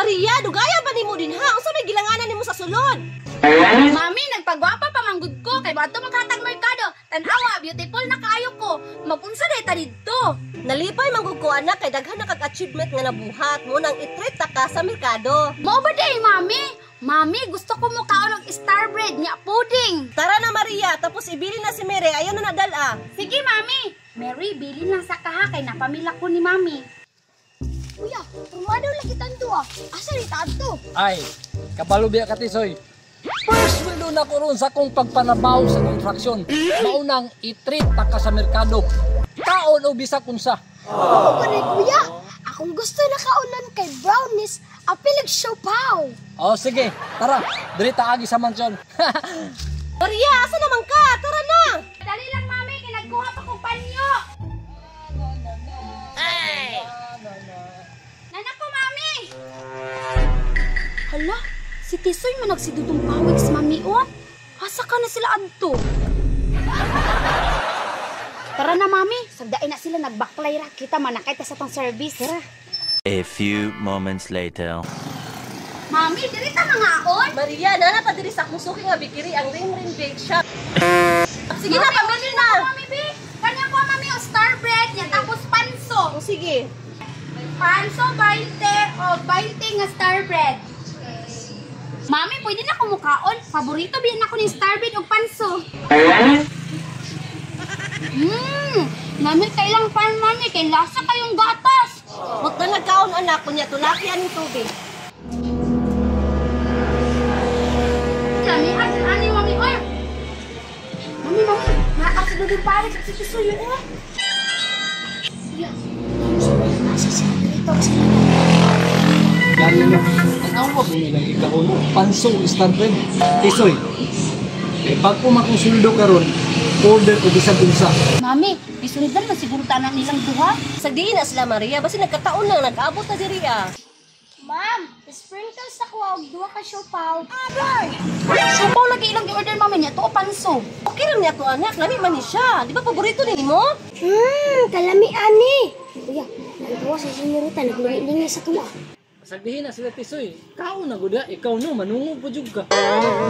Maria, dugaya ba nimo din ha? Unsa may gilanganan nimo sa sulod? Mami, nagpagwapa pa manggod ko kay bato maghatag merkado. Tan-awa, beautiful na kaayo ko. Magunsa day ta didto. Nalipay manggod ko anak kay daghan na kag-achievement nga nabuhat mo nang i-treat ta ka sa merkado. Mao ba day, mami? Mami, gusto ko mo kaon og star bread niya pudding. Tara na Maria, tapos ibili na si Mere, ayaw na nadala. Sige, mami. Mary, bilin lang sa kaha kay napamila ko ni mami. Kuya, rumadaw lagi tanto ah. Asa ni tanto? Ay, kabalo biya ka Tisoy. First wildo na ko ron sa kong pagpanabaw sa kontraksyon. Maunang i-treat ta ka sa merkado. Kaon o bisag unsa. Oo ba kuya? Akong gusto na kaunan kay brownies, apilag siopaw. O sige, tara. Diri ta agi sa mansyon. Maria, asa naman ka? Tara na! Dali lang mami, kay nagkuha pa kong panyo. Ay! Nanak ko, mami! Hala, si Tisoy man nagsidudong pawig sa mami, oh. Asa ka na sila adto? Tara na, mami. Sagdain na sila nagbaklay ra. Kita manakay ta sa tong service. Tara. A few moments later. Mami, diri ta mangaon. Maria, nana pa diri sa kusuki nga bikiri ang Ring Bake Shop. Sige na, pamili na! Mami, bi. Kanya ko, mami, o star bread niya, tapos panso. O sige. Panso, 20 o 20 nga star bread. Mami, pwede na kumukaon. Paborito biyan ako ni star bread o panso. Mami, kailang pan, mami. Kay lasa kayong gatas. Huwag na nagkaon anak, kunya tulaki ang tubig. Mami, ani, mami, oy. Mami, nakakasido din pare sa Tisoy, oh. Gano'n na. Ang awa ko nilang ikaon mo. Pansong star bread. Tisoy. Eh, pag kumakusuldo ka ron, order ko bisag unsa. Mami, isunidan man siguro tanan nilang duha. Sagdiin na sila Maria, basi nagkataon lang, nag-abot na diri ah. Ma'am, sprinkles ako og duha ka siopaw. Aray! Siopaw lagi ilang gi-order mami niya to panso. Okay lang niya to anak, lami man ni siya. Di ba paborito ni mo? Kalami ani. Kuya, nagtuwa sa senyorita nagluwi sa tuwa. Sagdihin na sila Tisoy. Kao na guda, ikaw no, manungog po jud ka.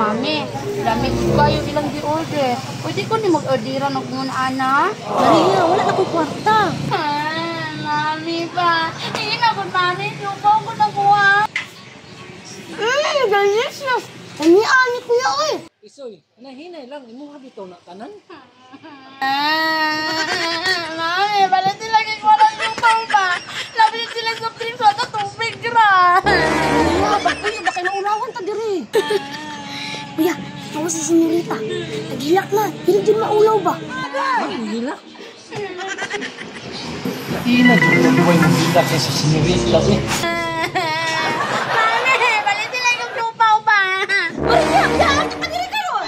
Mami, dami kayo ilang gi-order. Pwede ko ni mag-orderan og muna ana. Maria, wala na kong kwarta. Mami pa. Hindi na ko mami, siopaw ko nakuha. Delicious. Ani kuya oy. Tisoy, nahinay lang, imuha bitaw na kanan. Mami, balit sila kay walang siopaw ba? Labi sila sa drinks sa tubig ra. Maria, bakit ba kayo maulawan ta diri? Kuya, tawa si senyorita. Naghilak na. Hindi din maulaw ba? Ang hilak. Ina, duway mong hilak sa sinirita eh. Mami, balit sila yung siopaw ba? Maria, daan ka diri karon.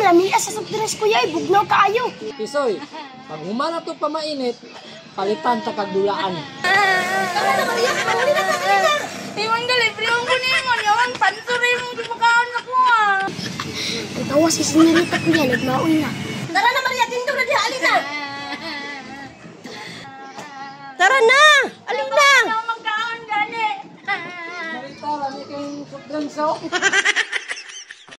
Lamia sa subdres kuya, bugnaw kaayo. Tisoy, pag humana to pa mainit, palitan ta kag dulaan. Tara na Maria, kamali na ta diri na. Iwan galibri ang kuningon, yawan pansuri mong dumakaon na ko ah. Tawa si senyorita kuya, nagmaoy na. Tara na Maria, tindog na diha, alin na. Tara na, alin na. Magkaon gani. Marita, lami kayong soft drinks, oh.